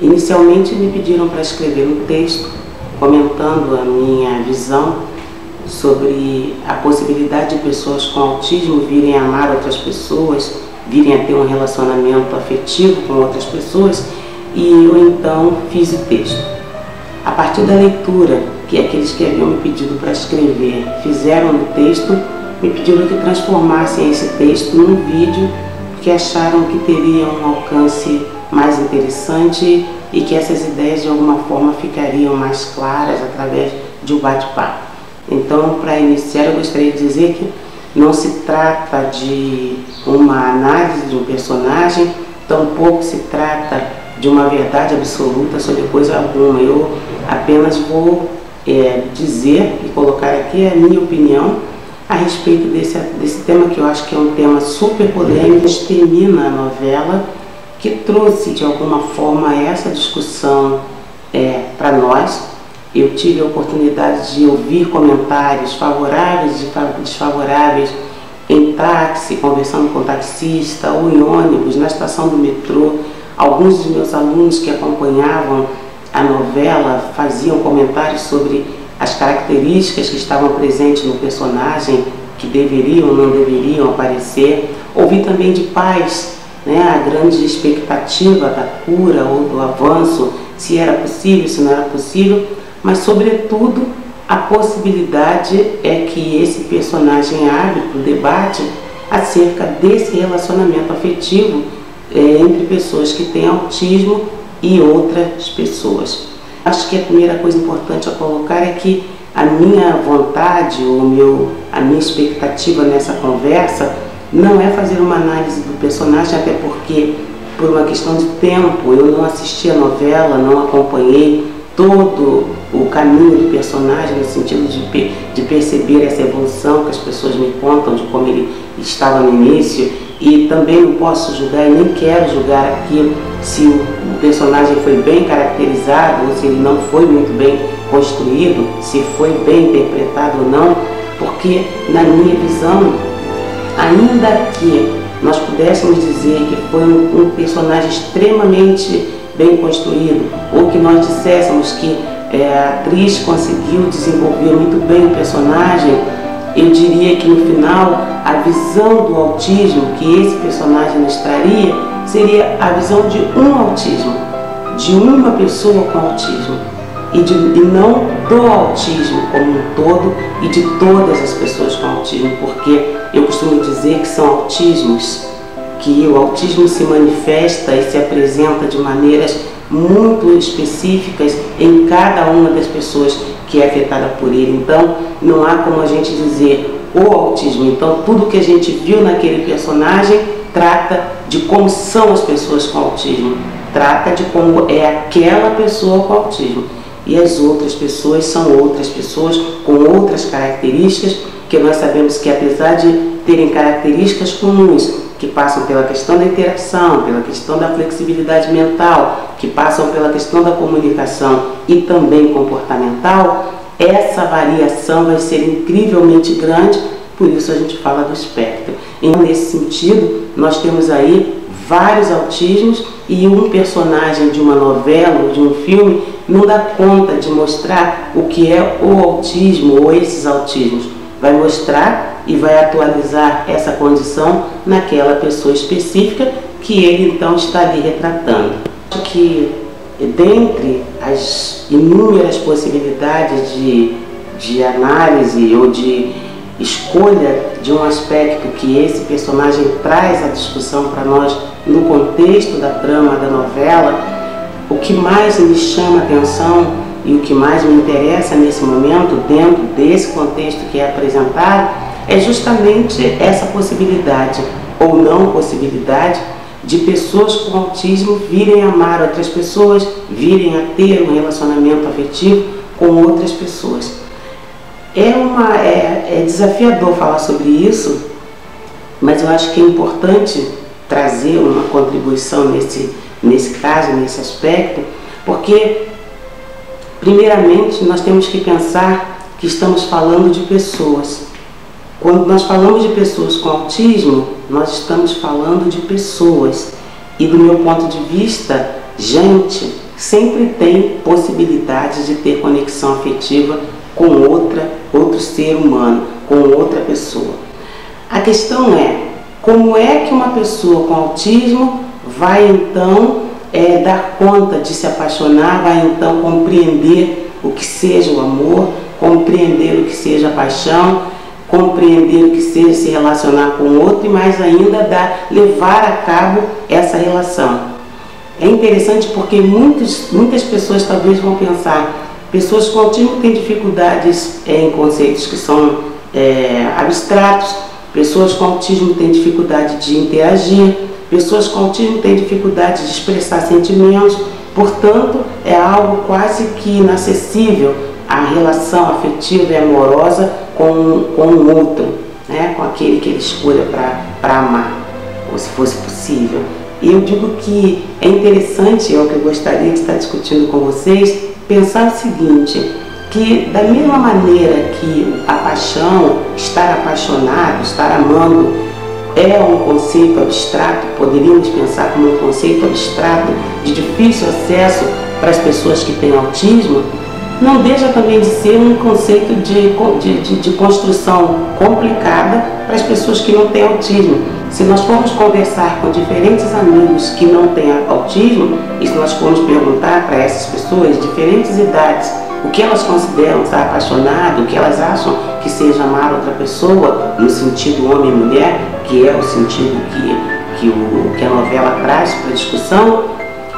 Inicialmente me pediram para escrever um texto comentando a minha visão sobre a possibilidade de pessoas com autismo virem a amar outras pessoas, virem a ter um relacionamento afetivo com outras pessoas, e eu então fiz o texto. A partir da leitura que aqueles que haviam me pedido para escrever fizeram no texto, me pediram que transformassem esse texto num vídeo que acharam que teria um alcance mais interessante e que essas ideias de alguma forma ficariam mais claras através de um bate-papo. Então, para iniciar, eu gostaria de dizer que não se trata de uma análise de um personagem, tampouco se trata de uma verdade absoluta sobre coisa alguma. Eu apenas vou dizer e colocar aqui a minha opinião a respeito desse tema, que eu acho que é um tema super polêmico. Termina a novela, que trouxe de alguma forma essa discussão para nós. Eu tive a oportunidade de ouvir comentários favoráveis e desfavoráveis em táxi, conversando com taxista, ou em ônibus, na estação do metrô. Alguns dos meus alunos que acompanhavam a novela faziam comentários sobre as características que estavam presentes no personagem, que deveriam ou não deveriam aparecer. Ouvi também de pais, a grande expectativa da cura ou do avanço, se era possível, se não era possível, mas sobretudo a possibilidade é que esse personagem abre para o debate acerca desse relacionamento afetivo entre pessoas que têm autismo e outras pessoas. Acho que a primeira coisa importante a colocar é que a minha vontade, a minha expectativa nessa conversa não é fazer uma análise do personagem, até porque, por uma questão de tempo, eu não assisti a novela, não acompanhei todo o caminho do personagem, no sentido de perceber essa evolução que as pessoas me contam de como ele estava no início, e também não posso julgar e nem quero julgar aqui se o personagem foi bem caracterizado ou se ele não foi muito bem construído, se foi bem interpretado ou não, porque na minha visão, ainda que nós pudéssemos dizer que foi um personagem extremamente bem construído, ou que nós disséssemos que a atriz conseguiu desenvolver muito bem o personagem, eu diria que no final a visão do autismo que esse personagem nos traria seria a visão de um autismo, de uma pessoa com autismo, e não do autismo como um todo e de todas as pessoas com autismo, porque eu costumo dizer que são autismos, que o autismo se manifesta e se apresenta de maneiras muito específicas em cada uma das pessoas que é afetada por ele. Então, não há como a gente dizer o autismo. Então, tudo que a gente viu naquele personagem trata de como são as pessoas com autismo, trata de como é aquela pessoa com autismo. E as outras pessoas são outras pessoas com outras características, que nós sabemos que, apesar de terem características comuns, que passam pela questão da interação, pela questão da flexibilidade mental, que passam pela questão da comunicação e também comportamental, essa variação vai ser incrivelmente grande, por isso a gente fala do espectro. Então, nesse sentido, nós temos aí vários autismos, e um personagem de uma novela ou de um filme não dá conta de mostrar o que é o autismo ou esses autismos. Vai mostrar e vai atualizar essa condição naquela pessoa específica que ele então está ali retratando. Acho que dentre as inúmeras possibilidades de análise ou de escolha de um aspecto que esse personagem traz à discussão para nós no contexto da trama da novela, o que mais me chama a atenção e o que mais me interessa nesse momento, dentro desse contexto que é apresentado, é justamente essa possibilidade, ou não possibilidade, de pessoas com autismo virem a amar outras pessoas, virem a ter um relacionamento afetivo com outras pessoas. É desafiador falar sobre isso, mas eu acho que é importante trazer uma contribuição nesse caso, nesse aspecto, porque, primeiramente, nós temos que pensar que estamos falando de pessoas. Quando nós falamos de pessoas com autismo, nós estamos falando de pessoas. E do meu ponto de vista, gente sempre tem possibilidade de ter conexão afetiva com outro ser humano, com outra pessoa. A questão é, como é que uma pessoa com autismo vai então dar conta de se apaixonar, vai então compreender o que seja o amor, compreender o que seja a paixão, compreender o que seja se relacionar com o outro e mais ainda levar a cabo essa relação. É interessante porque muitas pessoas talvez vão pensar, pessoas com autismo têm dificuldades em conceitos que são abstratos, pessoas com autismo têm dificuldade de interagir, pessoas com autismo têm dificuldade de expressar sentimentos, portanto é algo quase que inacessível a relação afetiva e amorosa com o outro, né? Com aquele que ele escolha para amar, ou se fosse possível. E eu digo que é interessante, é o que eu gostaria de estar discutindo com vocês, pensar o seguinte, que da mesma maneira que a paixão, estar apaixonado, estar amando, é um conceito abstrato, poderíamos pensar como um conceito abstrato de difícil acesso para as pessoas que têm autismo, não deixa também de ser um conceito de construção complicada para as pessoas que não têm autismo. Se nós formos conversar com diferentes amigos que não têm autismo, e se nós formos perguntar para essas pessoas, diferentes idades, o que elas consideram estar apaixonado, o que elas acham que seja amar outra pessoa, no sentido homem e mulher, que é o sentido que a novela traz para a discussão,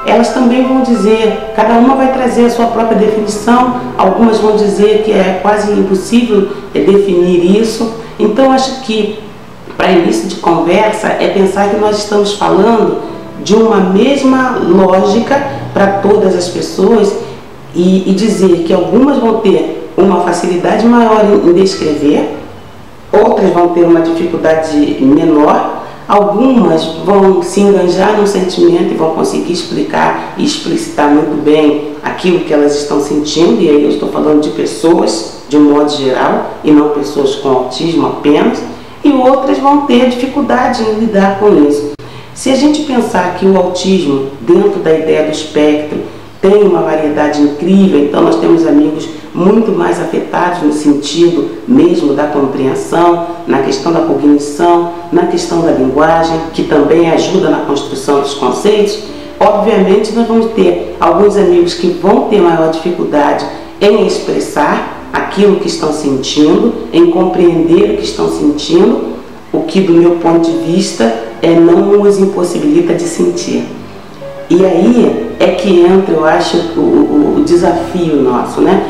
elas também vão dizer, cada uma vai trazer a sua própria definição, algumas vão dizer que é quase impossível definir isso. Então acho que para início de conversa é pensar que nós estamos falando de uma mesma lógica para todas as pessoas e dizer que algumas vão ter uma facilidade maior em descrever, outras vão ter uma dificuldade menor, algumas vão se enganjar num sentimento e vão conseguir explicar e explicitar muito bem aquilo que elas estão sentindo, e aí eu estou falando de pessoas de um modo geral e não pessoas com autismo apenas, e outras vão ter dificuldade em lidar com isso. Se a gente pensar que o autismo, dentro da ideia do espectro, tem uma variedade incrível, então nós temos amigos muito mais afetados no sentido mesmo da compreensão, na questão da cognição, na questão da linguagem, que também ajuda na construção dos conceitos. Obviamente nós vamos ter alguns amigos que vão ter maior dificuldade em expressar aquilo que estão sentindo, em compreender o que estão sentindo, o que do meu ponto de vista não os impossibilita de sentir. E aí é que entra, eu acho, o desafio nosso, né?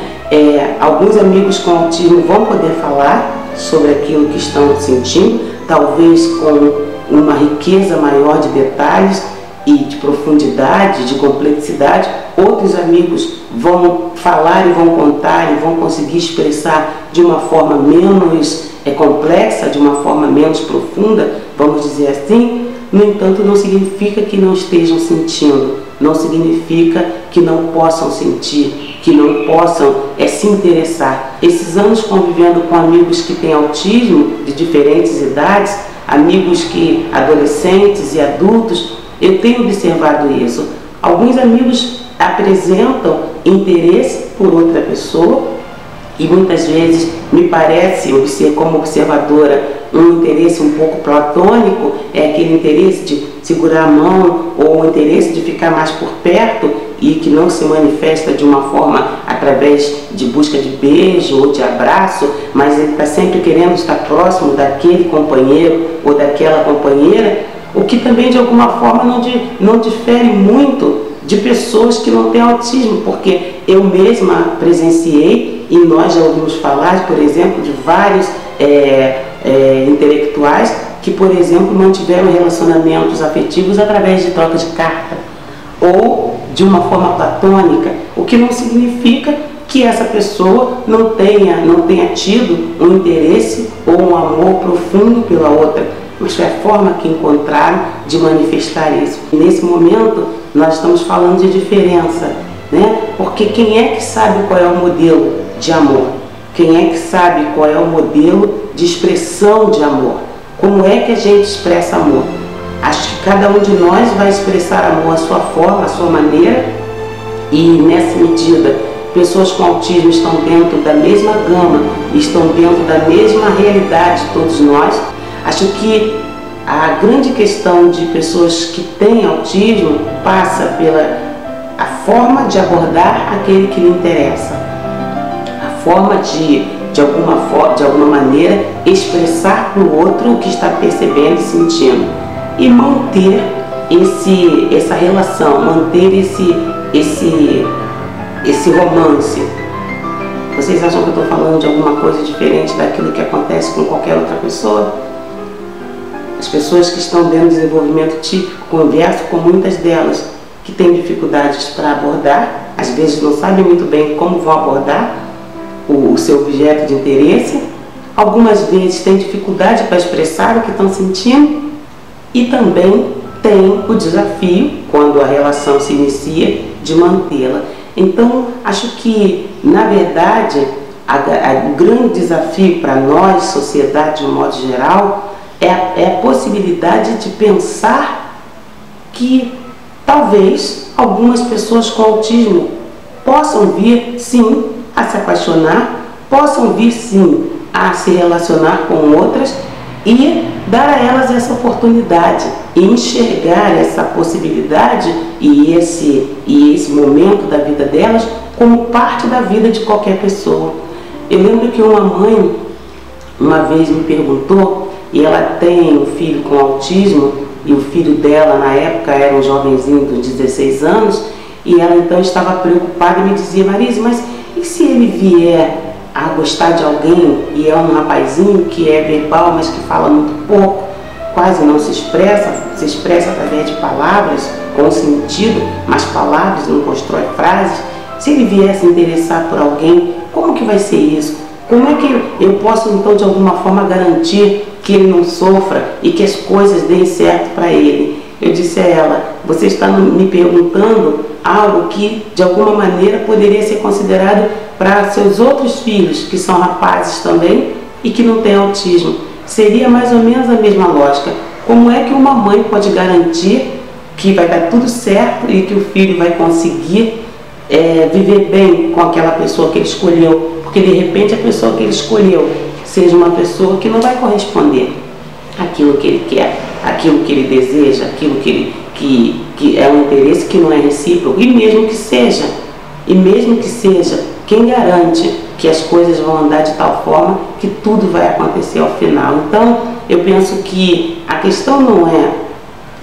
Alguns amigos com autismo vão poder falar sobre aquilo que estão sentindo, talvez com uma riqueza maior de detalhes e de profundidade, de complexidade. Outros amigos vão falar e vão contar e vão conseguir expressar de uma forma menos complexa, de uma forma menos profunda, vamos dizer assim. No entanto, não significa que não estejam sentindo, não significa que não possam sentir, que não possam se interessar. Esses anos convivendo com amigos que têm autismo de diferentes idades, amigos que adolescentes e adultos, eu tenho observado isso. Alguns amigos apresentam interesse por outra pessoa e muitas vezes me parece, como observadora, um interesse um pouco platônico, é aquele interesse de segurar a mão ou o interesse de ficar mais por perto e que não se manifesta de uma forma através de busca de beijo ou de abraço, mas ele está sempre querendo estar próximo daquele companheiro ou daquela companheira, o que também de alguma forma não difere muito de pessoas que não têm autismo, porque eu mesma presenciei e nós já ouvimos falar, por exemplo, de vários intelectuais que, por exemplo, mantiveram relacionamentos afetivos através de troca de carta ou de uma forma platônica, o que não significa que essa pessoa não tenha tido um interesse ou um amor profundo pela outra, mas foi a forma que encontraram de manifestar isso. Nesse momento, nós estamos falando de diferença, né? Porque quem é que sabe qual é o modelo de amor? Quem é que sabe qual é o modelo de expressão de amor? Como é que a gente expressa amor? Acho que cada um de nós vai expressar amor à sua forma, à sua maneira, e nessa medida pessoas com autismo estão dentro da mesma gama, estão dentro da mesma realidade de todos nós. Acho que a grande questão de pessoas que têm autismo passa pela a forma de abordar aquele que lhe interessa, a forma de alguma maneira expressar para o outro o que está percebendo e sentindo e manter essa relação, manter esse romance. Vocês acham que eu estou falando de alguma coisa diferente daquilo que acontece com qualquer outra pessoa? As pessoas que estão dentro do desenvolvimento típico, converso com muitas delas que têm dificuldades para abordar, às vezes não sabem muito bem como vão abordar o seu objeto de interesse, algumas vezes têm dificuldade para expressar o que estão sentindo e também tem o desafio, quando a relação se inicia, de mantê-la. Então, acho que, na verdade, o grande desafio para nós, sociedade de um modo geral, é a possibilidade de pensar que talvez algumas pessoas com autismo possam vir, sim, a se apaixonar, possam vir, sim, a se relacionar com outras e dar a elas essa oportunidade e enxergar essa possibilidade e esse momento da vida delas como parte da vida de qualquer pessoa. Eu lembro que uma mãe uma vez me perguntou, e ela tem um filho com autismo, e o filho dela na época era um jovenzinho de 16 anos, e ela então estava preocupada e me dizia: Marise, mas e se ele vier a gostar de alguém e é um rapazinho que é verbal, mas que fala muito pouco, quase não se expressa através de palavras, com sentido, mas palavras, não constrói frases. Se ele vier a se interessar por alguém, como que vai ser isso? Como é que eu posso então de alguma forma garantir que ele não sofra e que as coisas deem certo para ele? Eu disse a ela: você está me perguntando algo que de alguma maneira poderia ser considerado para seus outros filhos, que são rapazes também e que não têm autismo. Seria mais ou menos a mesma lógica. Como é que uma mãe pode garantir que vai dar tudo certo e que o filho vai conseguir viver bem com aquela pessoa que ele escolheu? Porque de repente a pessoa que ele escolheu seja uma pessoa que não vai corresponder àquilo que ele quer, àquilo que ele deseja, aquilo que é um interesse que não é recíproco. E mesmo que seja, quem garante que as coisas vão andar de tal forma que tudo vai acontecer ao final? Então, eu penso que a questão não é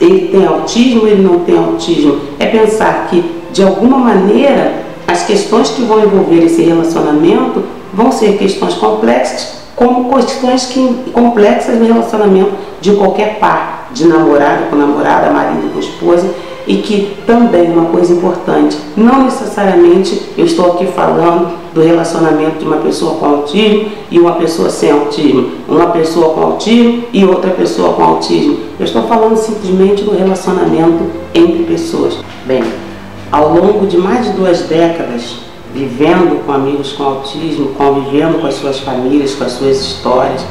ele tem autismo, ele não tem autismo. É pensar que, de alguma maneira, as questões que vão envolver esse relacionamento vão ser questões complexas, como questões complexas no relacionamento de qualquer par, de namorado com namorada, marido com esposa. E que também, uma coisa importante, não necessariamente eu estou aqui falando do relacionamento de uma pessoa com autismo e uma pessoa sem autismo, uma pessoa com autismo e outra pessoa com autismo. Eu estou falando simplesmente do relacionamento entre pessoas. Bem, ao longo de mais de 2 décadas, vivendo com amigos com autismo, convivendo com as suas famílias, com as suas histórias,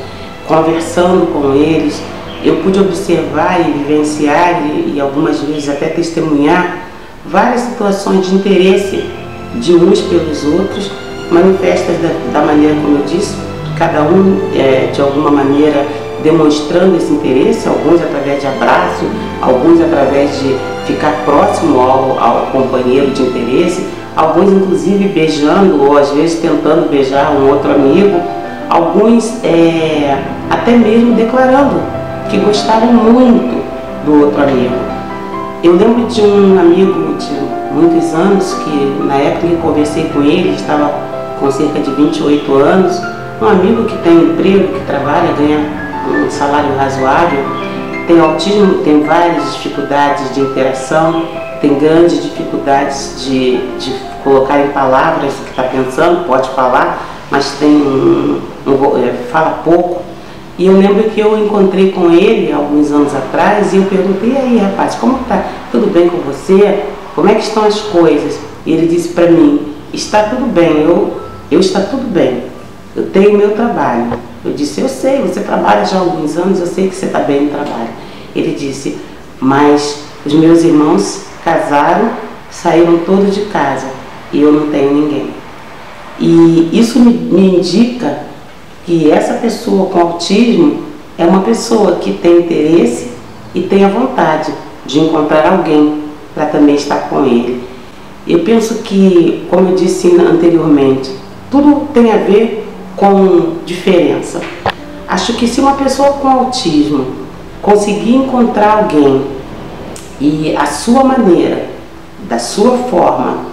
conversando com eles, eu pude observar e vivenciar e algumas vezes até testemunhar várias situações de interesse de uns pelos outros, manifestas da maneira como eu disse, cada um de alguma maneira demonstrando esse interesse, alguns através de abraço, alguns através de ficar próximo ao companheiro de interesse, alguns inclusive beijando ou às vezes tentando beijar um outro amigo, alguns até mesmo declarando que gostavam muito do outro amigo. Eu lembro de um amigo de muitos anos que, na época que conversei com ele, estava com cerca de 28 anos, um amigo que tem emprego, que trabalha, ganha um salário razoável, tem autismo, tem várias dificuldades de interação, tem grandes dificuldades de colocar em palavras o que está pensando, pode falar, mas fala pouco. E eu lembro que eu encontrei com ele alguns anos atrás e eu perguntei: e aí, rapaz, como está? Tudo bem com você? Como é que estão as coisas? E ele disse para mim: está tudo bem, eu está tudo bem, eu tenho o meu trabalho. Eu disse: eu sei, você trabalha já há alguns anos, eu sei que você está bem no trabalho. Ele disse: mas os meus irmãos casaram, saíram todos de casa e eu não tenho ninguém. E isso me indica que essa pessoa com autismo é uma pessoa que tem interesse e tem a vontade de encontrar alguém para também estar com ele. Eu penso que, como eu disse anteriormente, tudo tem a ver com diferença. Acho que se uma pessoa com autismo conseguir encontrar alguém e a sua maneira, da sua forma,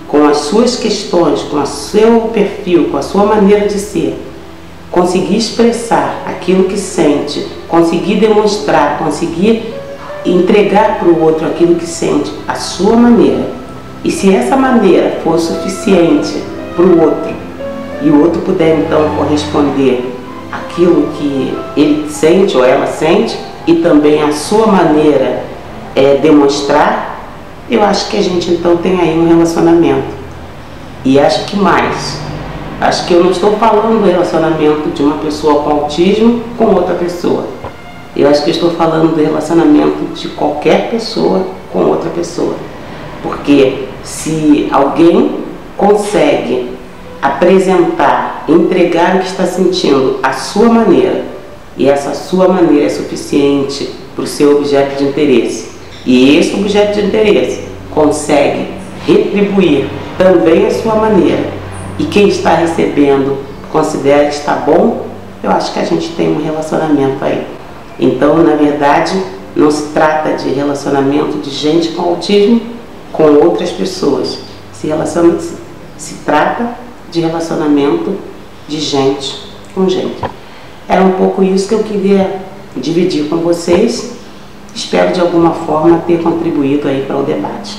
com as suas questões, com o seu perfil, com a sua maneira de ser, conseguir expressar aquilo que sente, conseguir demonstrar, conseguir entregar para o outro aquilo que sente, a sua maneira. E se essa maneira for suficiente para o outro, e o outro puder então corresponder àquilo que ele sente ou ela sente, e também a sua maneira demonstrar, eu acho que a gente então tem aí um relacionamento. E acho que mais, acho que eu não estou falando do relacionamento de uma pessoa com autismo com outra pessoa. Eu acho que eu estou falando do relacionamento de qualquer pessoa com outra pessoa. Porque se alguém consegue apresentar, entregar o que está sentindo à sua maneira, e essa sua maneira é suficiente para o seu objeto de interesse, e esse objeto de interesse consegue retribuir também a sua maneira, e quem está recebendo considera que está bom, eu acho que a gente tem um relacionamento aí. Então, na verdade, não se trata de relacionamento de gente com autismo com outras pessoas. Se trata de relacionamento de gente com gente. Era um pouco isso que eu queria dividir com vocês. Espero de alguma forma ter contribuído aí para o debate.